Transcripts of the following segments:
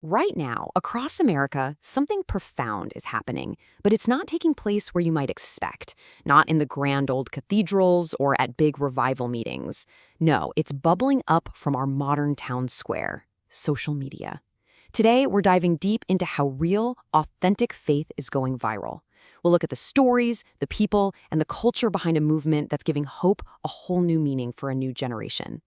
Right now, across America, something profound is happening, but it's not taking place where you might expect, not in the grand old cathedrals or at big revival meetings. No, it's bubbling up from our modern town square, social media. Today, we're diving deep into how real, authentic faith is going viral. We'll look at the stories, the people, and the culture behind a movement that's giving hope a whole new meaning for a new generation.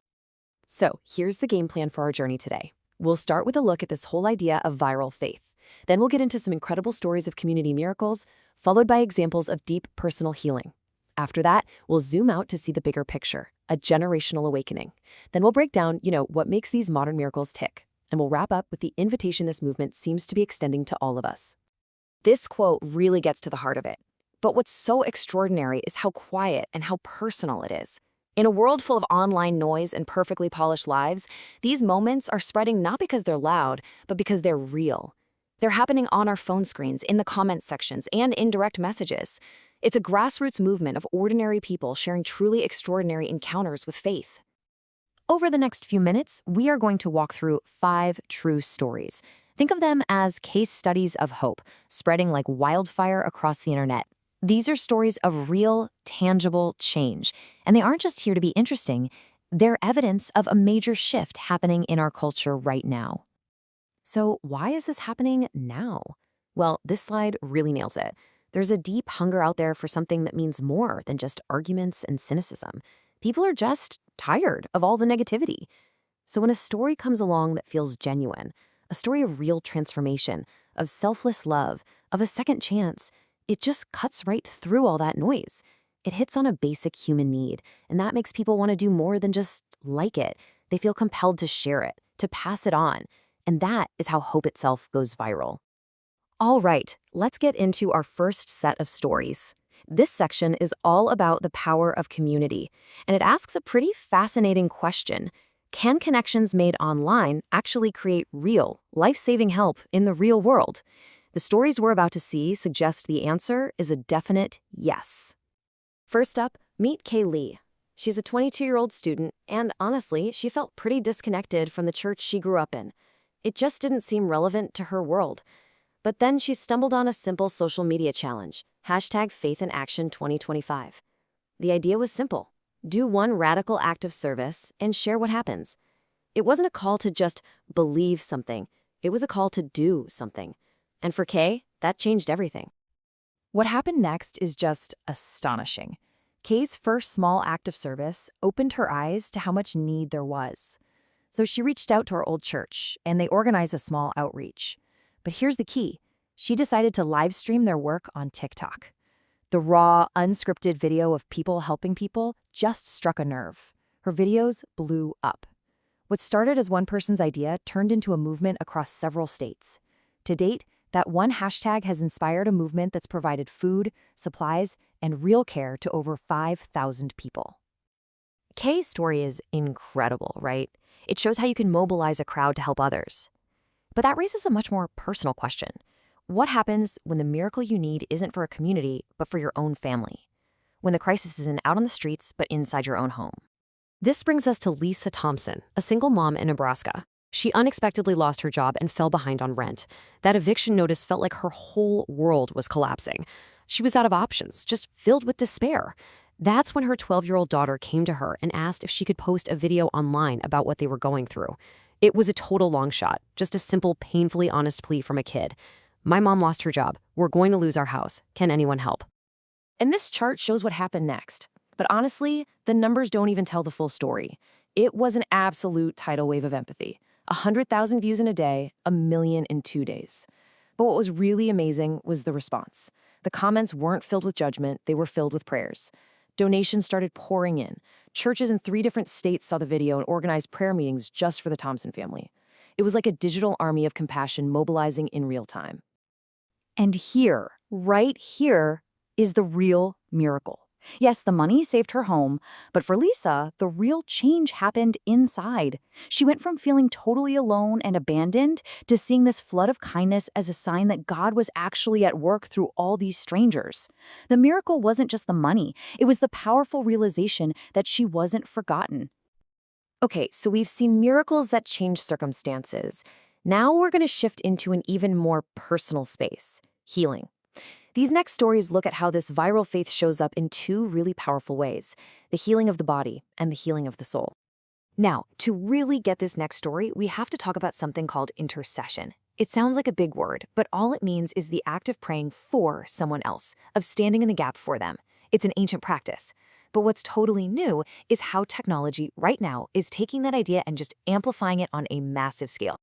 So, here's the game plan for our journey today. We'll start with a look at this whole idea of viral faith. Then we'll get into some incredible stories of community miracles, followed by examples of deep personal healing. After that, we'll zoom out to see the bigger picture, a generational awakening. Then we'll break down, what makes these modern miracles tick. And we'll wrap up with the invitation this movement seems to be extending to all of us. This quote really gets to the heart of it. But what's so extraordinary is how quiet and how personal it is. In a world full of online noise and perfectly polished lives, these moments are spreading not because they're loud, but because they're real. They're happening on our phone screens, in the comment sections, and in direct messages. It's a grassroots movement of ordinary people sharing truly extraordinary encounters with faith. Over the next few minutes, we are going to walk through 5 true stories. Think of them as case studies of hope, spreading like wildfire across the internet. These are stories of real, tangible change, and they aren't just here to be interesting. They're evidence of a major shift happening in our culture right now. So why is this happening now? Well, this slide really nails it. There's a deep hunger out there for something that means more than just arguments and cynicism. People are just tired of all the negativity. So when a story comes along that feels genuine, a story of real transformation, of selfless love, of a second chance, it just cuts right through all that noise. It hits on a basic human need, and that makes people want to do more than just like it. They feel compelled to share it, to pass it on, and that is how hope itself goes viral. All right, let's get into our first set of stories. This section is all about the power of community, and it asks a pretty fascinating question. Can connections made online actually create real, life-saving help in the real world? The stories we're about to see suggest the answer is a definite yes. First up, meet Kay Lee. She's a 22-year-old student, and honestly, she felt pretty disconnected from the church she grew up in. It just didn't seem relevant to her world. But then she stumbled on a simple social media challenge, #FaithInAction2025. The idea was simple. Do one radical act of service and share what happens. It wasn't a call to just believe something. It was a call to do something. And for Kay, that changed everything. What happened next is just astonishing. Kay's first small act of service opened her eyes to how much need there was. So she reached out to her old church, and they organized a small outreach. But here's the key. She decided to live stream their work on TikTok. The raw, unscripted video of people helping people just struck a nerve. Her videos blew up. What started as one person's idea turned into a movement across several states. To date, that one hashtag has inspired a movement that's provided food, supplies, and real care to over 5,000 people. Kay's story is incredible, right? It shows how you can mobilize a crowd to help others. But that raises a much more personal question. What happens when the miracle you need isn't for a community, but for your own family? When the crisis isn't out on the streets, but inside your own home? This brings us to Lisa Thompson, a single mom in Nebraska. She unexpectedly lost her job and fell behind on rent. That eviction notice felt like her whole world was collapsing. She was out of options, just filled with despair. That's when her 12-year-old daughter came to her and asked if she could post a video online about what they were going through. It was a total long shot, just a simple, painfully honest plea from a kid. My mom lost her job. We're going to lose our house. Can anyone help? And this chart shows what happened next. But honestly, the numbers don't even tell the full story. It was an absolute tidal wave of empathy. 100,000 views in a day, 1 million in 2 days. But what was really amazing was the response. The comments weren't filled with judgment, they were filled with prayers. Donations started pouring in. Churches in 3 different states saw the video and organized prayer meetings just for the Thompson family. It was like a digital army of compassion mobilizing in real time. And here, right here, is the real miracle. Yes, the money saved her home, but for Lisa, the real change happened inside. She went from feeling totally alone and abandoned to seeing this flood of kindness as a sign that God was actually at work through all these strangers. The miracle wasn't just the money, it was the powerful realization that she wasn't forgotten. Okay, so we've seen miracles that change circumstances. Now we're going to shift into an even more personal space, healing. These next stories look at how this viral faith shows up in two really powerful ways, the healing of the body and the healing of the soul. Now, to really get this next story, we have to talk about something called intercession. It sounds like a big word, but all it means is the act of praying for someone else, of standing in the gap for them. It's an ancient practice. But what's totally new is how technology right now is taking that idea and just amplifying it on a massive scale.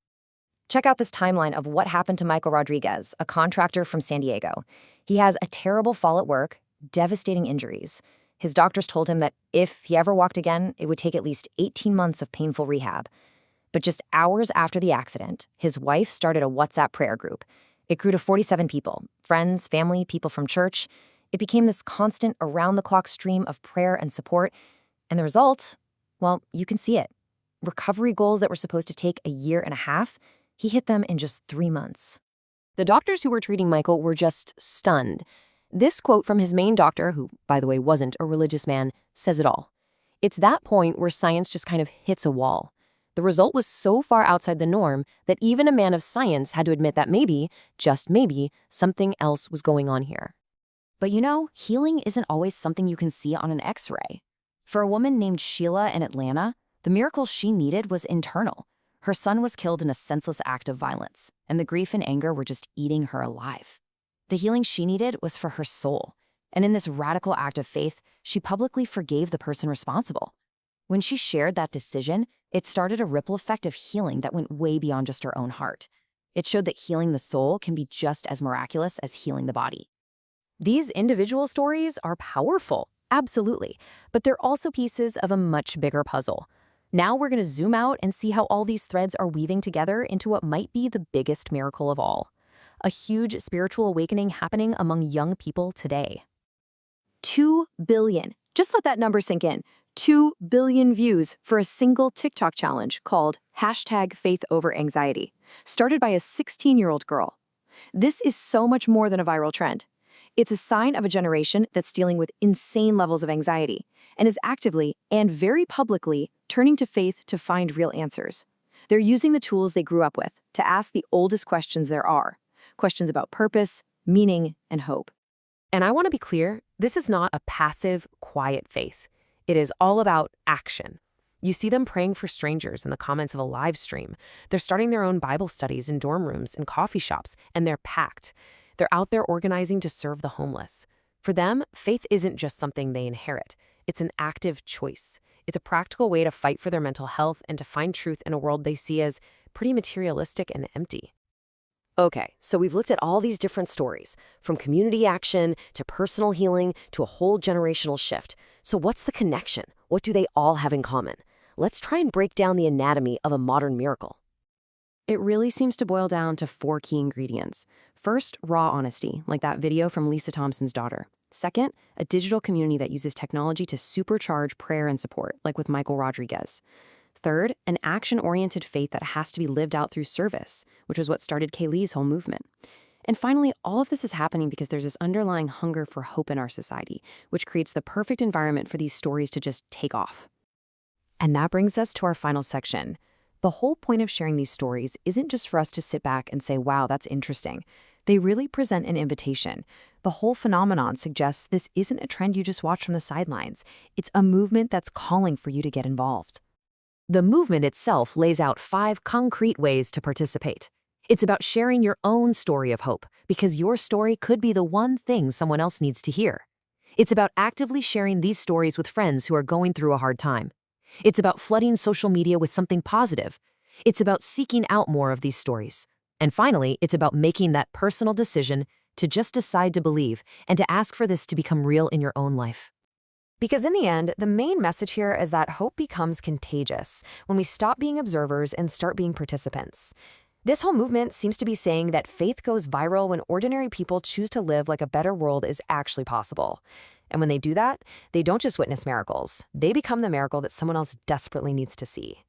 Check out this timeline of what happened to Michael Rodriguez, a contractor from San Diego. He has a terrible fall at work, devastating injuries. His doctors told him that if he ever walked again, it would take at least 18 months of painful rehab. But just hours after the accident, his wife started a WhatsApp prayer group. It grew to 47 people, friends, family, people from church. It became this constant, around-the-clock stream of prayer and support. And the result? Well, you can see it. Recovery goals that were supposed to take a year and a half, he hit them in just 3 months. The doctors who were treating Michael were just stunned. This quote from his main doctor, who, by the way, wasn't a religious man, says it all. It's that point where science just kind of hits a wall. The result was so far outside the norm that even a man of science had to admit that maybe, just maybe, something else was going on here. But you know, healing isn't always something you can see on an X-ray. For a woman named Sheila in Atlanta, the miracle she needed was internal. Her son was killed in a senseless act of violence, and the grief and anger were just eating her alive. The healing she needed was for her soul, and in this radical act of faith, she publicly forgave the person responsible. When she shared that decision, it started a ripple effect of healing that went way beyond just her own heart. It showed that healing the soul can be just as miraculous as healing the body. These individual stories are powerful, absolutely, but they're also pieces of a much bigger puzzle. Now we're going to zoom out and see how all these threads are weaving together into what might be the biggest miracle of all. A huge spiritual awakening happening among young people today. 2 billion. Just let that number sink in. 2 billion views for a single TikTok challenge called #FaithOverAnxiety, started by a 16-year-old girl. This is so much more than a viral trend. It's a sign of a generation that's dealing with insane levels of anxiety and is actively and very publicly turning to faith to find real answers. They're using the tools they grew up with to ask the oldest questions there are, questions about purpose, meaning, and hope. And I want to be clear, this is not a passive, quiet faith. It is all about action. You see them praying for strangers in the comments of a live stream. They're starting their own Bible studies in dorm rooms and coffee shops, and they're packed. They're out there organizing to serve the homeless. For them, faith isn't just something they inherit. It's an active choice. It's a practical way to fight for their mental health and to find truth in a world they see as pretty materialistic and empty. Okay, so we've looked at all these different stories, from community action to personal healing to a whole generational shift. So what's the connection? What do they all have in common? Let's try and break down the anatomy of a modern miracle. It really seems to boil down to 4 key ingredients. First, raw honesty, like that video from Lisa Thompson's daughter. Second, a digital community that uses technology to supercharge prayer and support, like with Michael Rodriguez. Third, an action-oriented faith that has to be lived out through service, which is what started Kaylee's whole movement. And finally, all of this is happening because there's this underlying hunger for hope in our society, which creates the perfect environment for these stories to just take off. And that brings us to our final section. The whole point of sharing these stories isn't just for us to sit back and say, wow, that's interesting. They really present an invitation. The whole phenomenon suggests this isn't a trend you just watch from the sidelines. It's a movement that's calling for you to get involved. The movement itself lays out 5 concrete ways to participate. It's about sharing your own story of hope, because your story could be the one thing someone else needs to hear. It's about actively sharing these stories with friends who are going through a hard time. It's about flooding social media with something positive. It's about seeking out more of these stories. And finally, it's about making that personal decision to just decide to believe and to ask for this to become real in your own life. Because in the end, the main message here is that hope becomes contagious when we stop being observers and start being participants. This whole movement seems to be saying that faith goes viral when ordinary people choose to live like a better world is actually possible. And when they do that, they don't just witness miracles. They become the miracle that someone else desperately needs to see.